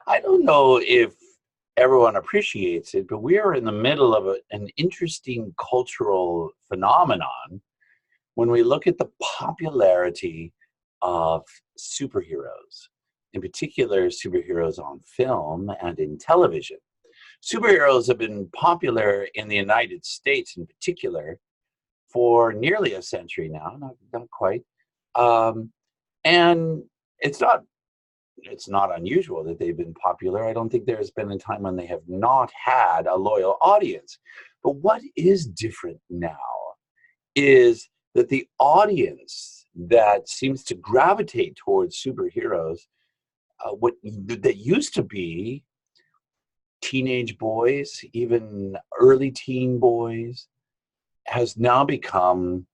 I don't know if everyone appreciates it, but we are in the middle of an interesting cultural phenomenon when we look at the popularity of superheroes, in particular, superheroes on film and in television. Superheroes have been popular in the United States, in particular, for nearly a century now, not quite. Um, and it's not it's not unusual that they've been popular. I don't think there's been a time when they have not had a loyal audience. But what is different now is that the audience that seems to gravitate towards superheroes, what that used to be teenage boys, even early teen boys, has now become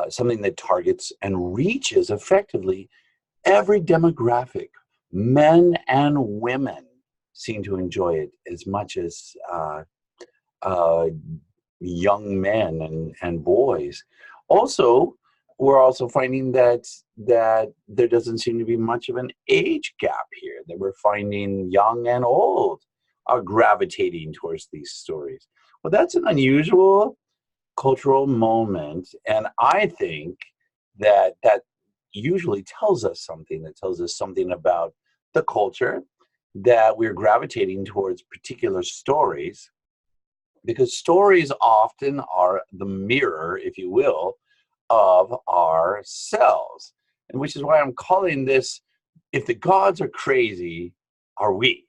something that targets and reaches effectively every demographic. Men and women seem to enjoy it as much as uh, young men and boys. Also, we're also finding that there doesn't seem to be much of an age gap here. That we're finding young and old are gravitating towards these stories. Well, that's an unusual cultural moment, and I think that usually tells us something. That tells us something about the culture, that we're gravitating towards particular stories, because stories often are the mirror, if you will, of ourselves. And which is why I'm calling this, If the Gods Are Crazy, Are We?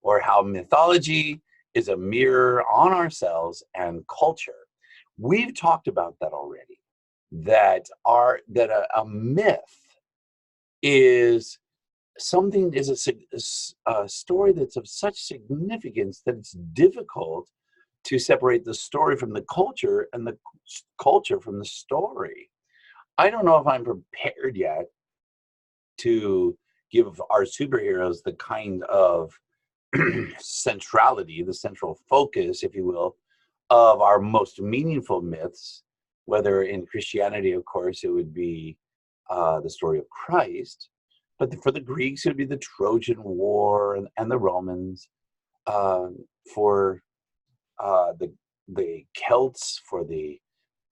Or how mythology is a mirror on ourselves and culture. We've talked about that already. That a myth is something, is a story that's of such significance that it's difficult to separate the story from the culture and the culture from the story. I don't know if I'm prepared yet to give our superheroes the kind of centrality, the central focus, if you will, of our most meaningful myths. Whether in Christianity, of course, it would be the story of Christ, but for the Greeks, it would be the Trojan War and the Romans. Uh, for the Celts, for the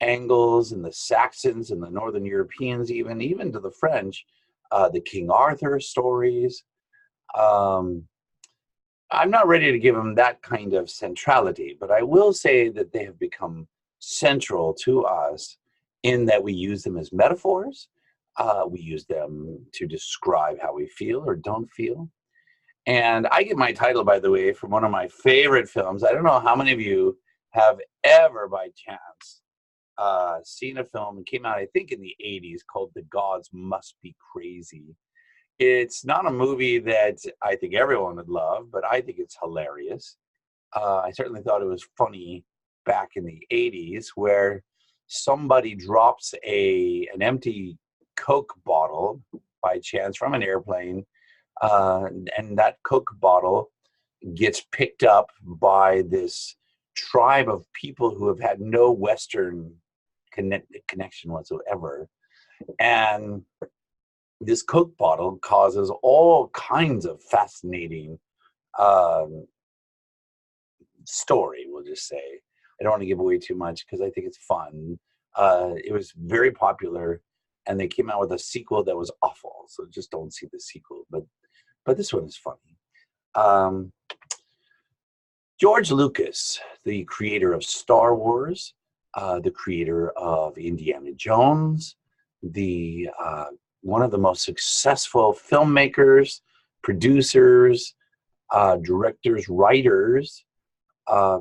Angles and the Saxons and the Northern Europeans, even to the French, the King Arthur stories. Um, I'm not ready to give them that kind of centrality, but I will say that they have become central to us in that we use them as metaphors. We use them to describe how we feel or don't feel. And I get my title, by the way, from one of my favorite films. I don't know how many of you have ever, by chance, seen a film that came out, I think, in the 80s called The Gods Must Be Crazy. It's not a movie that I think everyone would love, but I think it's hilarious. I certainly thought it was funny back in the 80s, where somebody drops an empty Coke bottle by chance from an airplane, and that Coke bottle gets picked up by this tribe of people who have had no Western connection whatsoever. And this Coke bottle causes all kinds of fascinating um, story, we'll just say. I don't want to give away too much because I think it's fun. It was very popular, and they came out with a sequel that was awful. So just don't see the sequel. But this one is funny. Um, George Lucas, the creator of Star Wars, the creator of Indiana Jones, the one of the most successful filmmakers, producers, directors, writers. Uh,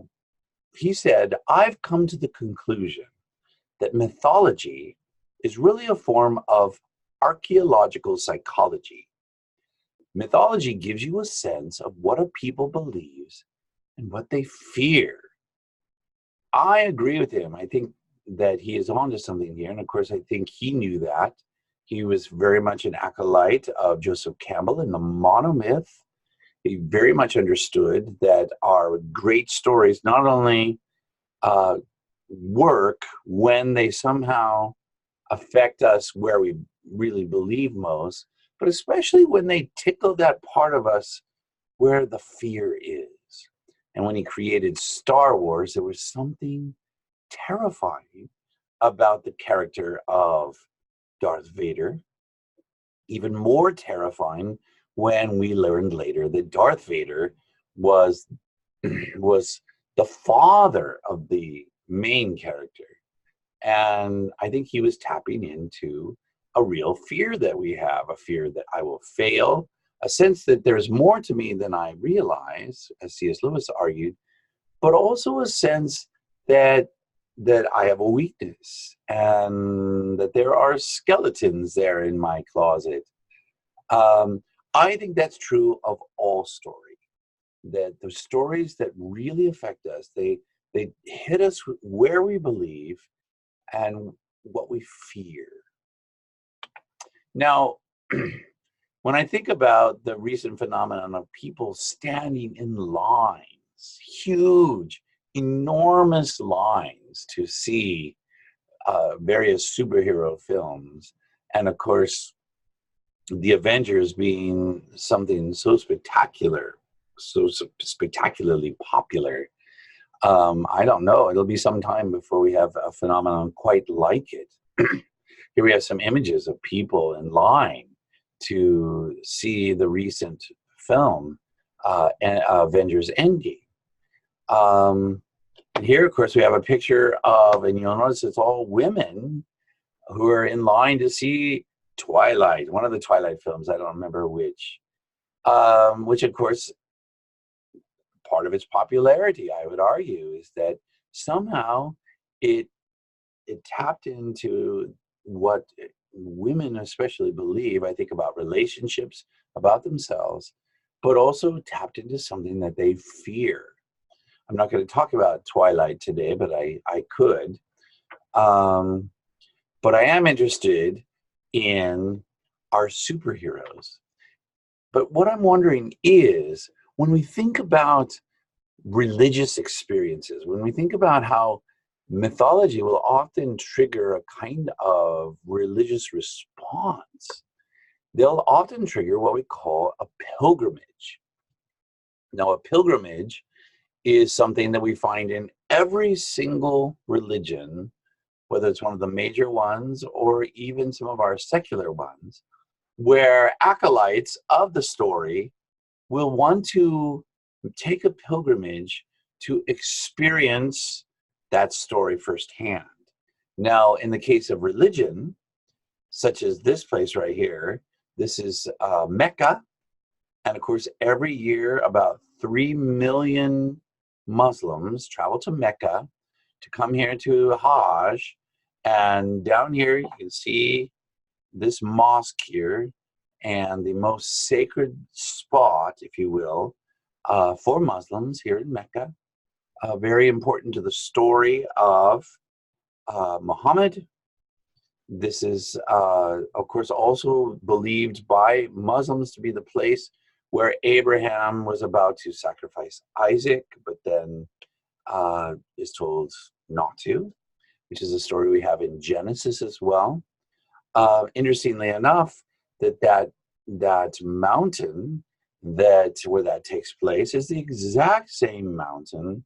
he said, "I've come to the conclusion that mythology is really a form of archaeological psychology. Mythology gives you a sense of what a people believes and what they fear." I agree with him. I think that he is onto something here. And of course, I think he knew that. He was very much an acolyte of Joseph Campbell in the monomyth. He very much understood that our great stories not only uh, work when they somehow affect us where we really believe most, but especially when they tickle that part of us where the fear is. And when he created Star Wars, there was something terrifying about the character of Darth Vader. Even more terrifying when we learned later that Darth Vader was was the father of the main character. And I think he was tapping into a real fear that we have, a fear that I will fail, a sense that there's more to me than I realize, as C.S. Lewis argued, but also a sense that I have a weakness and that there are skeletons there in my closet. I think that's true of all story. That the stories that really affect us, they hit us where we believe and what we fear. Now, when I think about the recent phenomenon of people standing in lines, huge, enormous lines to see various superhero films, and of course, the Avengers being something so spectacular, so spectacularly popular, I don't know. It'll be some time before we have a phenomenon quite like it. Here we have some images of people in line to see the recent film, Avengers Endgame. And here, of course, we have a picture of, and you'll notice it's all women who are in line to see Twilight, one of the Twilight films, I don't remember which, of course, part of its popularity, I would argue, is that somehow it tapped into what women especially believe, I think, about relationships, about themselves, but also tapped into something that they fear. I'm not going to talk about Twilight today, but I could. But I am interested in our superheroes. But what I'm wondering is, when we think about religious experiences, when we think about how mythology will often trigger a kind of religious response, they'll often trigger what we call a pilgrimage. Now, a pilgrimage is something that we find in every single religion, whether it's one of the major ones or even some of our secular ones, where acolytes of the story will want to take a pilgrimage to experience that story firsthand. Now, in the case of religion, such as this place right here, this is Mecca. And of course, every year about 3 million Muslims travel to Mecca to come here to Hajj. And down here, you can see this mosque here, and the most sacred spot, if you will, for Muslims here in Mecca. Very important to the story of Muhammad. This is, of course, also believed by Muslims to be the place where Abraham was about to sacrifice Isaac, but then is told not to, which is a story we have in Genesis as well. Interestingly enough, that mountain where that takes place is the exact same mountain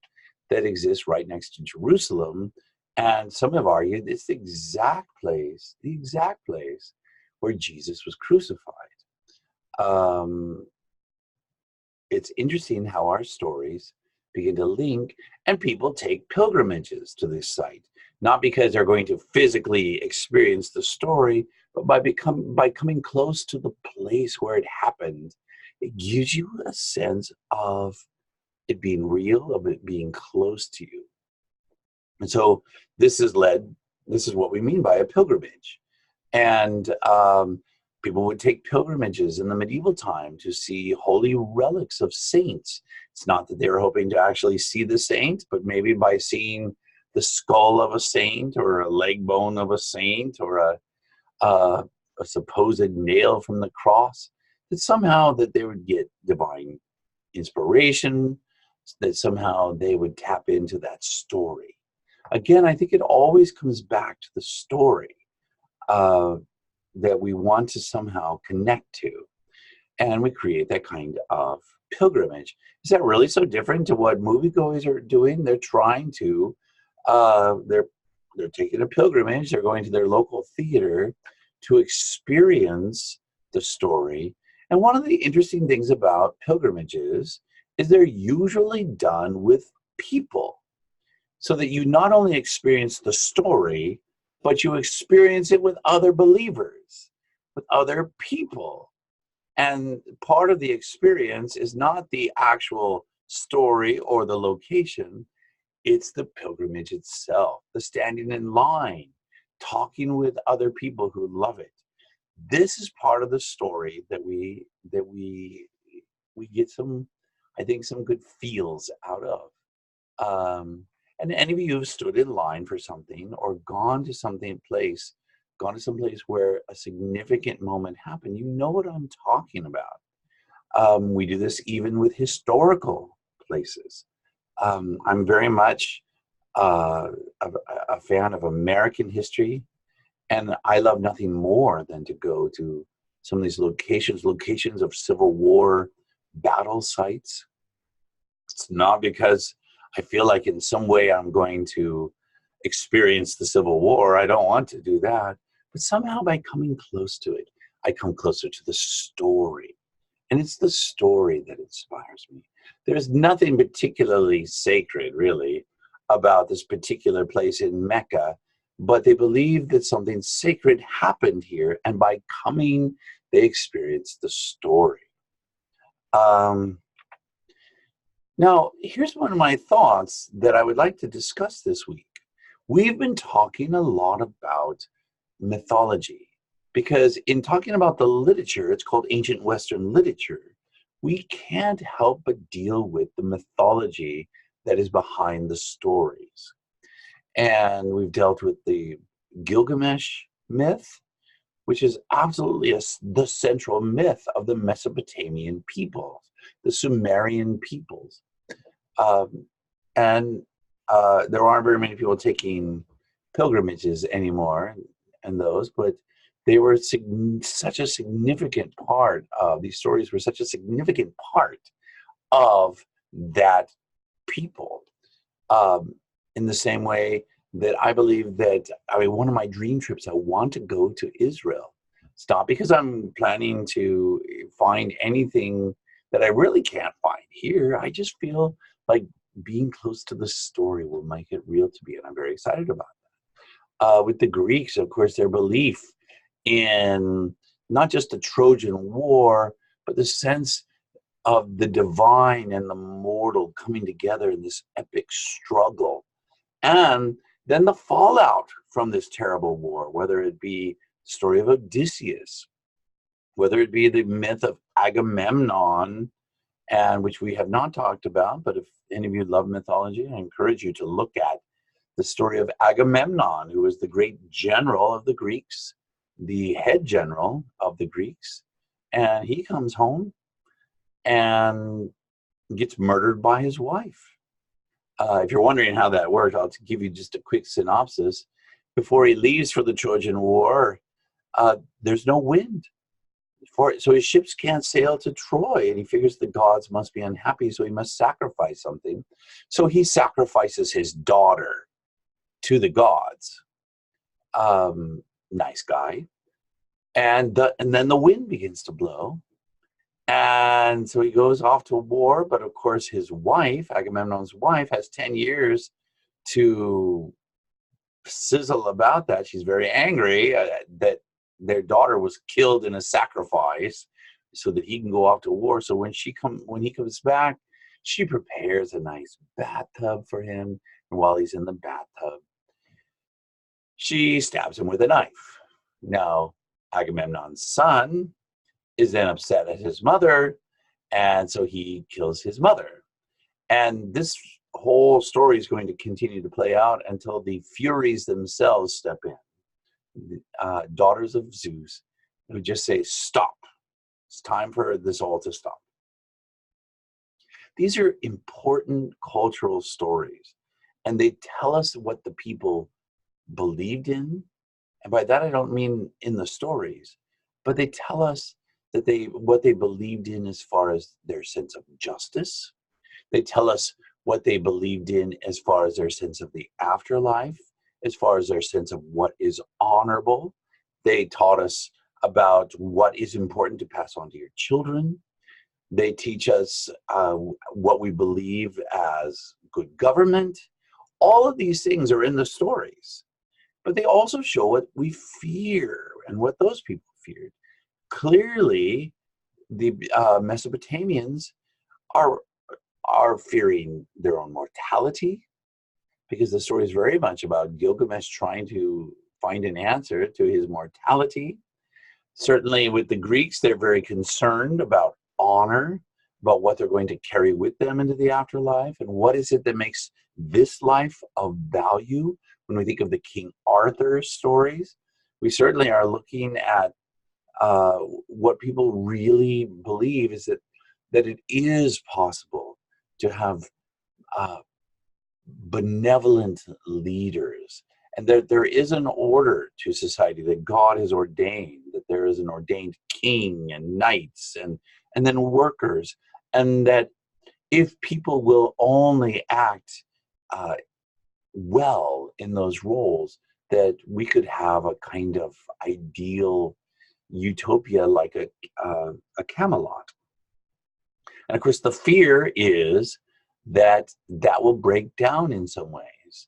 that exists right next to Jerusalem, and some have argued it's the exact place where Jesus was crucified. It's interesting how our stories begin to link, and people take pilgrimages to this site, not because they're going to physically experience the story, but by coming close to the place where it happened. It gives you a sense of it being real, of it being close to you. And so this is what we mean by a pilgrimage. And people would take pilgrimages in the medieval time to see holy relics of saints. It's not that they were hoping to actually see the saint, but maybe by seeing the skull of a saint or a leg bone of a saint or a supposed nail from the cross, that somehow that they would get divine inspiration, that somehow they would tap into that story. Again, I think it always comes back to the story that we want to somehow connect to. and we create that kind of pilgrimage. Is that really so different to what moviegoers are doing? They're trying to, uh, they're they're taking a pilgrimage. They're going to their local theater to experience the story. And one of the interesting things about pilgrimages is they're usually done with people, so that you not only experience the story, but you experience it with other believers, with other people. And part of the experience is not the actual story or the location, it's the pilgrimage itself, the standing in line, talking with other people who love it. This is part of the story that we get some, I think, some good feels out of. Um, and any of you who've stood in line for something or gone to some place where a significant moment happened, you know what I'm talking about. We do this even with historical places. I'm very much uh, a, a fan of American history, and I love nothing more than to go to some of these locations of Civil War battle sites. It's not because I feel like in some way I'm going to experience the Civil War. I don't want to do that. But somehow by coming close to it, I come closer to the story. And it's the story that inspires me. There's nothing particularly sacred, really, about this particular place in Mecca, but they believe that something sacred happened here. And by coming, they experience the story. Um, Now, here's one of my thoughts that I would like to discuss this week. We've been talking a lot about mythology because, in talking about the literature, it's called ancient Western literature, we can't help but deal with the mythology that is behind the stories. And we've dealt with the Gilgamesh myth, which is absolutely the central myth of the Mesopotamian peoples, the Sumerian peoples. Um, and there aren't very many people taking pilgrimages anymore, and those, but they were such a significant part of these stories were such a significant part of that people. Um, in the same way that I believe that, I mean, one of my dream trips, I want to go to Israel. It's not because I'm planning to find anything that I really can't find here. I just feel like being close to the story will make it real to me, and I'm very excited about it. With the Greeks, of course, their belief in not just the Trojan War, but the sense of the divine and the mortal coming together in this epic struggle. And then the fallout from this terrible war, whether it be the story of Odysseus, whether it be the myth of Agamemnon, and which we have not talked about, but if any of you love mythology, I encourage you to look at the story of Agamemnon, who was the great general of the Greeks, the head general of the Greeks, and he comes home and gets murdered by his wife. If you're wondering how that worked, I'll give you just a quick synopsis. Before he leaves for the Trojan War, there's no wind. So his ships can't sail to Troy, and he figures the gods must be unhappy, so he must sacrifice something. So he sacrifices his daughter to the gods. Nice guy. And then the wind begins to blow, and so he goes off to war, but of course his wife, Agamemnon's wife, has 10 years to sizzle about that. She's very angry that their daughter was killed in a sacrifice so that he can go off to war. So when he comes back, she prepares a nice bathtub for him, and while he's in the bathtub, she stabs him with a knife. Now, Agamemnon's son is then upset at his mother, and so he kills his mother. And this whole story is going to continue to play out until the Furies themselves step in, daughters of Zeus, who just say, "Stop! It's time for this all to stop." These are important cultural stories, and they tell us what the people believed in. And by that, I don't mean in the stories, but they tell us that what they believed in as far as their sense of justice. They tell us what they believed in as far as their sense of the afterlife, as far as their sense of what is honorable. They taught us about what is important to pass on to your children. They teach us what we believe as good government. All of these things are in the stories, but they also show what we fear and what those people feared. Clearly, the Mesopotamians are fearing their own mortality, because the story is very much about Gilgamesh trying to find an answer to his mortality. Certainly with the Greeks, they're very concerned about honor, about what they're going to carry with them into the afterlife, and what is it that makes this life of value. When we think of the King Arthur stories, we certainly are looking at what people really believe is that it is possible to have benevolent leaders, and that there is an order to society that God has ordained, that there is an ordained king and knights and then workers, and that if people will only act well in those roles, that we could have a kind of ideal utopia like a Camelot. And of course, the fear is that will break down in some ways,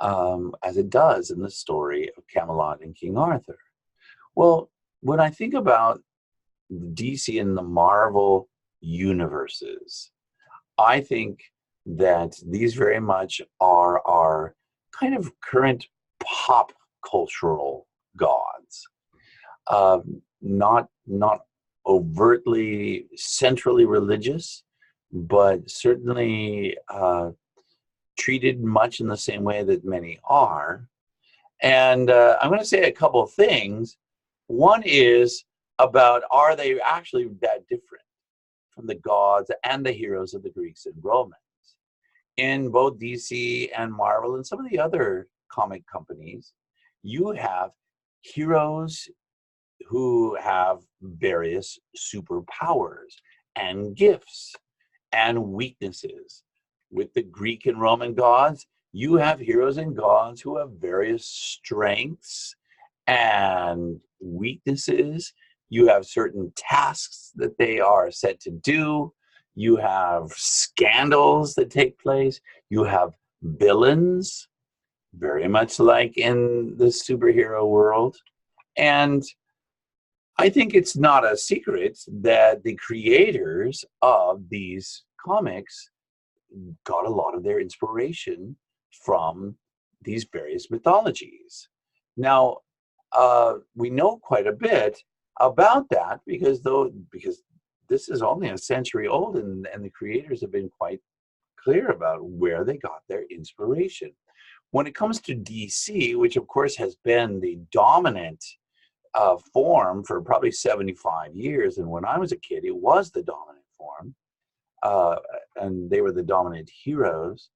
as it does in the story of Camelot and King Arthur. Well, when I think about DC and the Marvel universes, I think that these very much are our kind of current pop cultural gods. Not overtly centrally religious, but certainly treated much in the same way that many are. And I'm going to say a couple of things. One is about, are they actually that different from the gods and the heroes of the Greeks and Romans? In both DC and Marvel and some of the other comic companies, you have heroes who have various superpowers and gifts and weaknesses. With the Greek and Roman gods, you have heroes and gods who have various strengths and weaknesses. You have certain tasks that they are set to do. You have scandals that take place. You have villains, very much like in the superhero world. And I think it's not a secret that the creators of these comics got a lot of their inspiration from these various mythologies. Now, we know quite a bit about that because this is only a century old, and the creators have been quite clear about where they got their inspiration. When it comes to DC, which of course has been the dominant form for probably 75 years, and when I was a kid, it was the dominant form, and they were the dominant heroes.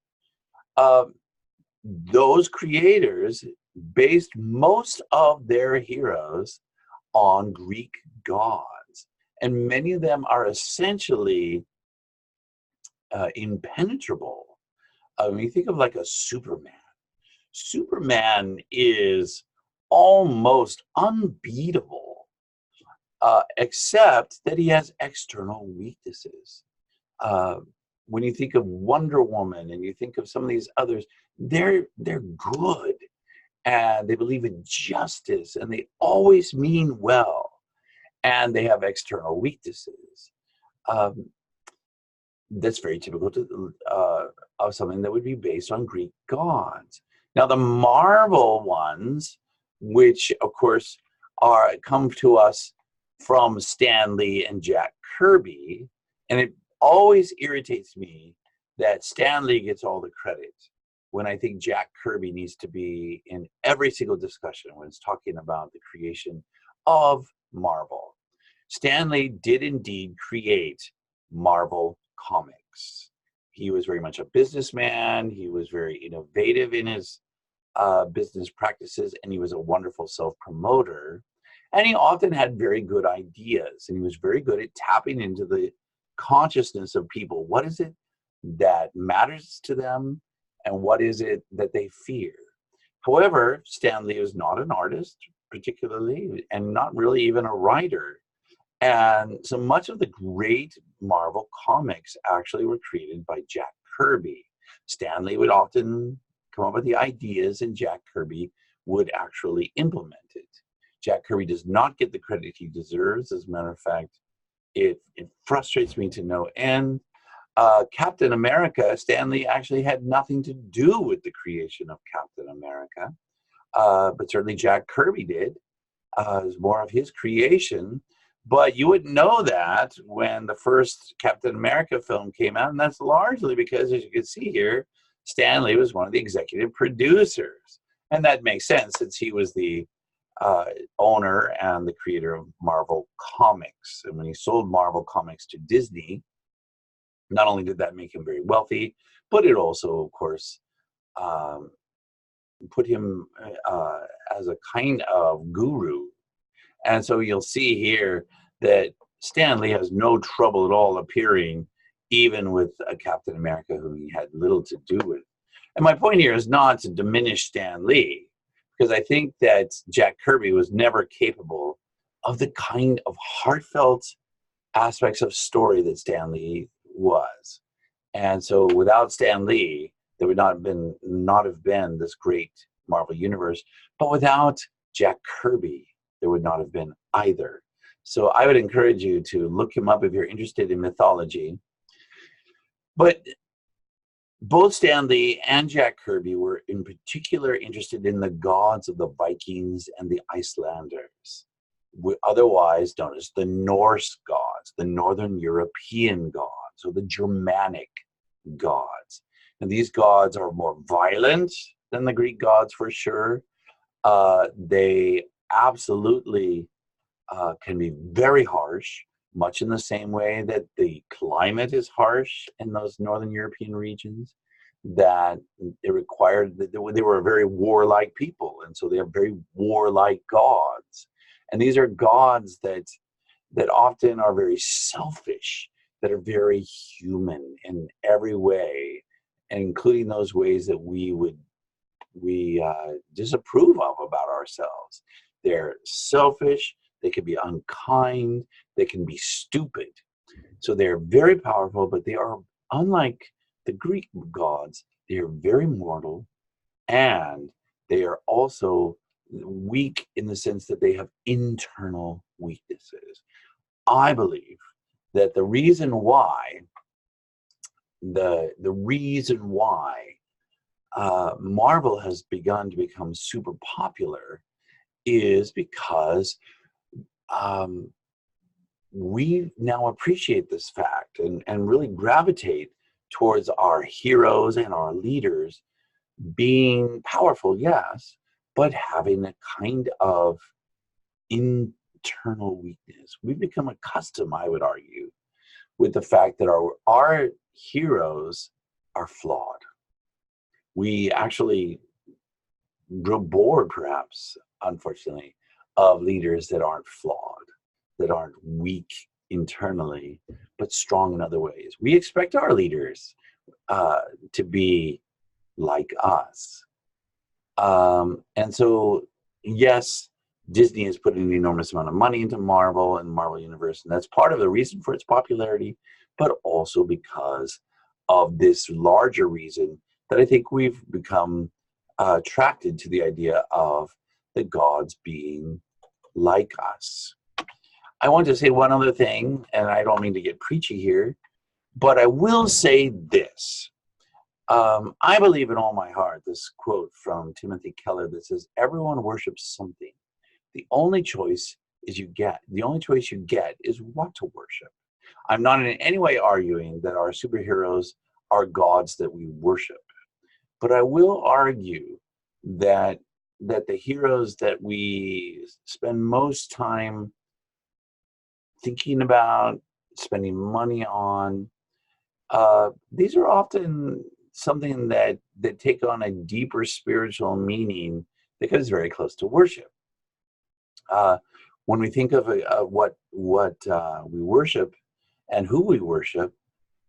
Those creators based most of their heroes on Greek gods, and many of them are essentially impenetrable. When you think of like a Superman, Superman is almost unbeatable, except that he has external weaknesses. When you think of Wonder Woman and you think of some of these others, they're good, and they believe in justice, and they always mean well, and they have external weaknesses. That's very typical of something that would be based on Greek gods. Now, the Marvel ones, which of course come to us from Stan Lee and Jack Kirby, and it always irritates me that Stan Lee gets all the credit when I think Jack Kirby needs to be in every single discussion when it's talking about the creation of Marvel. Stan Lee did indeed create Marvel Comics. He was very much a businessman. He was very innovative in his business practices, and he was a wonderful self-promoter. And he often had very good ideas, and he was very good at tapping into the consciousness of people. What is it that matters to them, and what is it that they fear? However, Stan Lee was not an artist, particularly, and not really even a writer. And so much of the great Marvel comics actually were created by Jack Kirby. Stan Lee would often come up with the ideas, and Jack Kirby would actually implement it. Jack Kirby does not get the credit he deserves. As a matter of fact, it frustrates me to no end. Captain America, Stan Lee actually had nothing to do with the creation of Captain America, but certainly Jack Kirby did. It was more of his creation. But you wouldn't know that when the first Captain America film came out, and that's largely because, as you can see here, Stan Lee was one of the executive producers. And that makes sense, since he was the owner and the creator of Marvel Comics. And when he sold Marvel Comics to Disney, not only did that make him very wealthy, but it also, of course, put him as a kind of guru. And so you'll see here that Stan Lee has no trouble at all appearing, even with a Captain America who he had little to do with. And my point here is not to diminish Stan Lee, because I think that Jack Kirby was never capable of the kind of heartfelt aspects of story that Stan Lee was. And so without Stan Lee, there would not have been this great Marvel universe. But without Jack Kirby, there would not have been either. So I would encourage you to look him up if you're interested in mythology. But both Stan Lee and Jack Kirby were in particular interested in the gods of the Vikings and the Icelanders, otherwise known as the Norse gods, the Northern European gods, or the Germanic gods. And these gods are more violent than the Greek gods, for sure. They absolutely can be very harsh, much in the same way that the climate is harsh in those Northern European regions, that it required that they were a very warlike people. And so they are very warlike gods. And these are gods that often are very selfish, that are very human in every way, including those ways that we disapprove of about ourselves. They're selfish, they can be unkind, they can be stupid. So they're very powerful, but they are, unlike the Greek gods, they are very mortal, and they are also weak in the sense that they have internal weaknesses. I believe that the reason why Marvel has begun to become super popular is because we now appreciate this fact and really gravitate towards our heroes and our leaders being powerful, yes, but having a kind of internal weakness. We've become accustomed, I would argue, with the fact that our heroes are flawed. We actually grow bored, perhaps, unfortunately, of leaders that aren't flawed, that aren't weak internally, but strong in other ways. We expect our leaders to be like us. And so, yes, Disney is putting an enormous amount of money into Marvel and Marvel Universe, and that's part of the reason for its popularity, but also because of this larger reason that I think we've become attracted to the idea of the gods being like us. I want to say one other thing, and I don't mean to get preachy here, but I will say this. I believe in all my heart this quote from Timothy Keller that says, "Everyone worships something. The only choice you get is what to worship." I'm not in any way arguing that our superheroes are gods that we worship, but I will argue that the heroes that we spend most time thinking about, spending money on, these are often something that take on a deeper spiritual meaning that is very close to worship. when we think of what we worship and who we worship,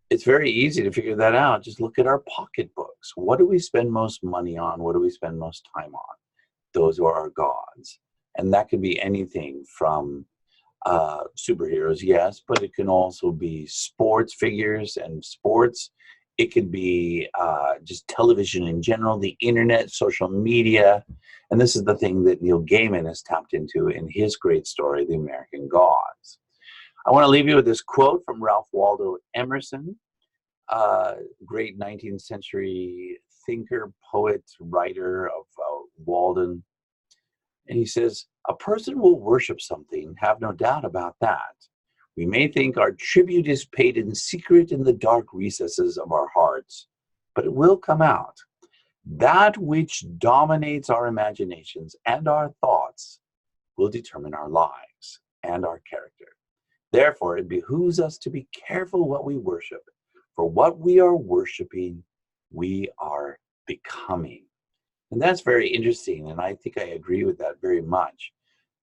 it's very easy to figure that out. Just look at our pocketbooks. What do we spend most money on? What do we spend most time on? Those are our gods. And that could be anything from superheroes, yes, but it can also be sports figures and sports. It could be just television in general, the internet, social media. And this is the thing that Neil Gaiman has tapped into in his great story, The American Gods. I want to leave you with this quote from Ralph Waldo Emerson, great 19th century thinker, poet, writer of Walden. And he says, "A person will worship something, have no doubt about that. We may think our tribute is paid in secret in the dark recesses of our hearts, but it will come out. That which dominates our imaginations and our thoughts will determine our lives and our character. Therefore, it behooves us to be careful what we worship, for what we are worshiping, we are becoming." And that's very interesting, and I think I agree with that very much.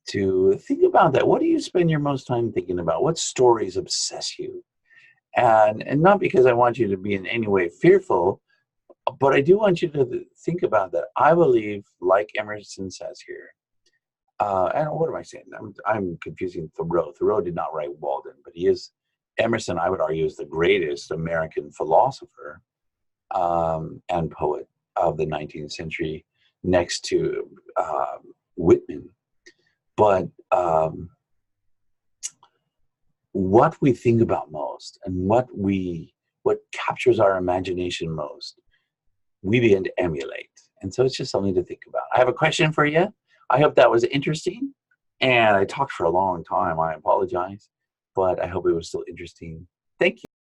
To think about that, what do you spend your most time thinking about? What stories obsess you? And not because I want you to be in any way fearful, but I do want you to think about that. I believe, like Emerson says here, and what am I saying? I'm confusing Thoreau. Thoreau did not write Walden, but he is, Emerson, I would argue, is the greatest American philosopher and poet of the 19th century, next to Whitman. But what we think about most and what captures our imagination most, we begin to emulate. And so it's just something to think about. I have a question for you. I hope that was interesting. And I talked for a long time. I apologize, but I hope it was still interesting. Thank you.